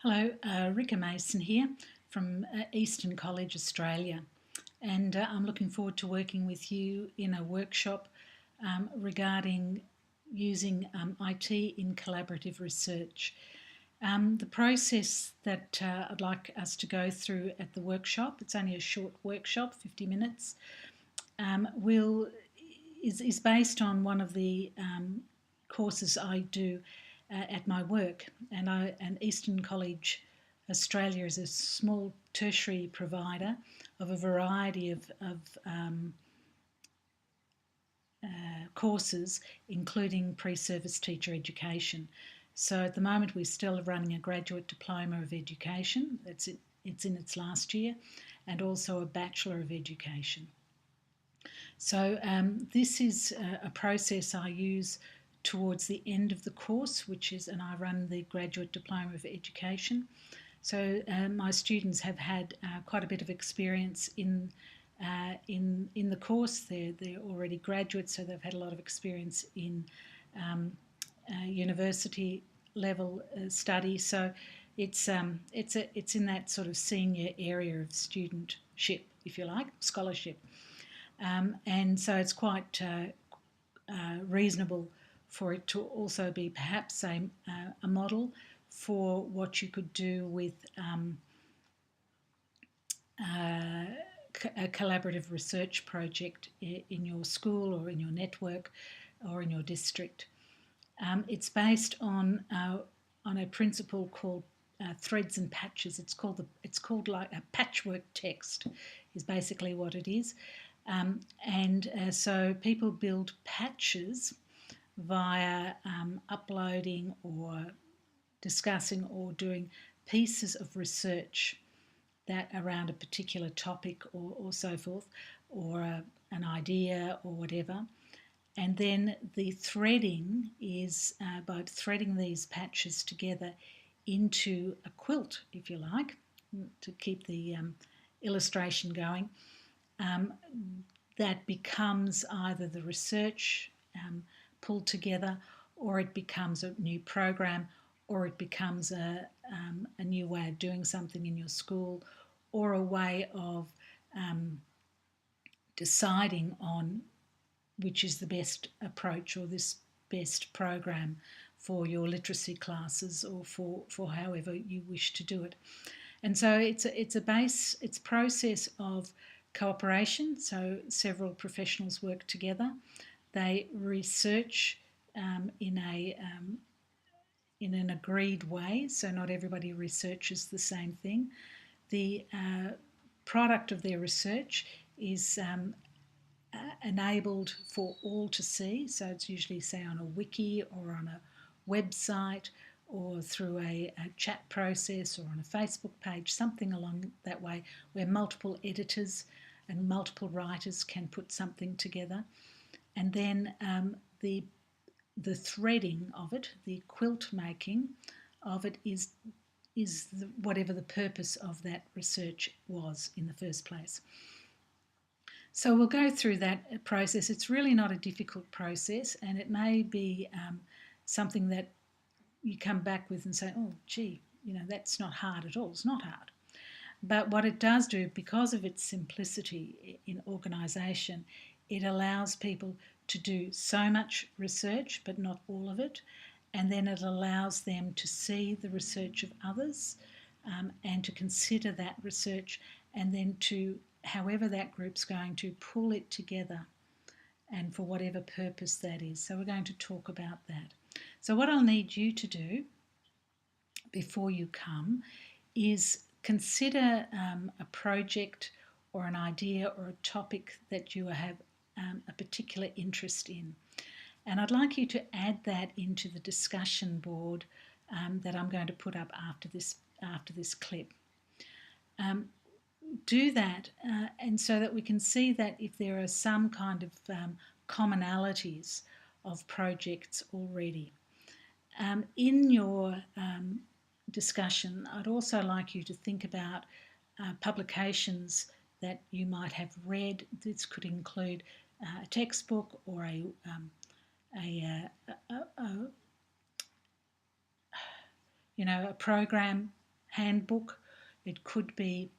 Hello, Rika Mason here from Eastern College, Australia, and I'm looking forward to working with you in a workshop regarding using IT in collaborative research. The process that I'd like us to go through at the workshop, it's only a short workshop, 50 minutes, will is based on one of the courses I do at my work, and Eastern College Australia is a small tertiary provider of a variety of courses, including pre-service teacher education. So at the moment we're still running a graduate diploma of education. It's in its last year, and also a Bachelor of Education. So this is a process I use towards the end of the course, and I run the Graduate Diploma of Education. So my students have had quite a bit of experience in the course. They're already graduates, so they've had a lot of experience in university level study. So it's in that sort of senior area of studentship, if you like, scholarship. And so it's quite reasonable for it to also be perhaps a model for what you could do with a collaborative research project in your school or in your network or in your district. It's based on a principle called threads and patches. It's called like a patchwork text, is basically what it is. So people build patches via uploading or discussing or doing pieces of research that around a particular topic or so forth, or an idea or whatever. And then the threading is by threading these patches together into a quilt, if you like, to keep the illustration going. That becomes either the research pulled together, or it becomes a new program, or it becomes a new way of doing something in your school, or a way of deciding on which is the best approach or this best program for your literacy classes, or for however you wish to do it. And so it's a process of cooperation. So several professionals work together. They research in an agreed way. So not everybody researches the same thing. The product of their research is enabled for all to see. So it's usually, say, on a wiki or on a website, or through a chat process, or on a Facebook page, something along that way, where multiple editors and multiple writers can put something together. And then the threading of it, the quilt making of it, is whatever the purpose of that research was in the first place. So we'll go through that process. It's really not a difficult process, and it may be something that you come back with and say, oh, gee, that's not hard at all. It's not hard. But what it does do, because of its simplicity in organisation, it allows people to do so much research, but not all of it. And then it allows them to see the research of others, and to consider that research, and then to, however that group's going to, pull it together, and for whatever purpose that is. So we're going to talk about that. So what I'll need you to do before you come is consider a project or an idea or a topic that you have a particular interest in. And I'd like you to add that into the discussion board that I'm going to put up after this clip. Do that, and so that we can see that if there are some kind of commonalities of projects already. In your discussion, I'd also like you to think about publications that you might have read. This could include a textbook, or a program handbook, it could be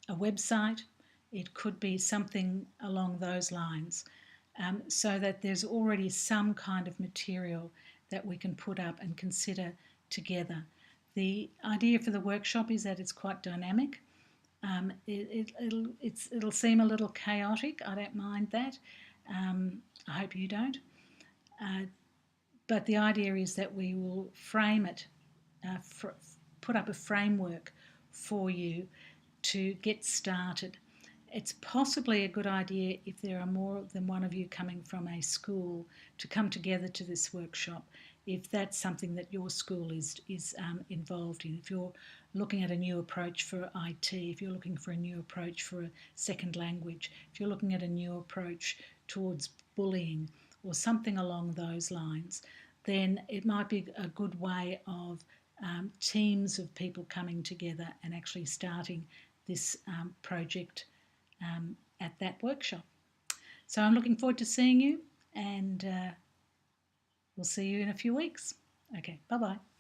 a website, it could be something along those lines, so that there's already some kind of material that we can put up and consider together. The idea for the workshop is that it's quite dynamic. It'll seem a little chaotic. I don't mind that. I hope you don't. But the idea is that we will frame it, put up a framework for you to get started. It's possibly a good idea if there are more than one of you coming from a school to come together to this workshop, if that's something that your school is involved in. If you're looking at a new approach for IT, if you're looking for a new approach for a second language, if you're looking at a new approach towards bullying or something along those lines, then it might be a good way of teams of people coming together and actually starting this project at that workshop. So I'm looking forward to seeing you, and we'll see you in a few weeks. Okay, bye-bye.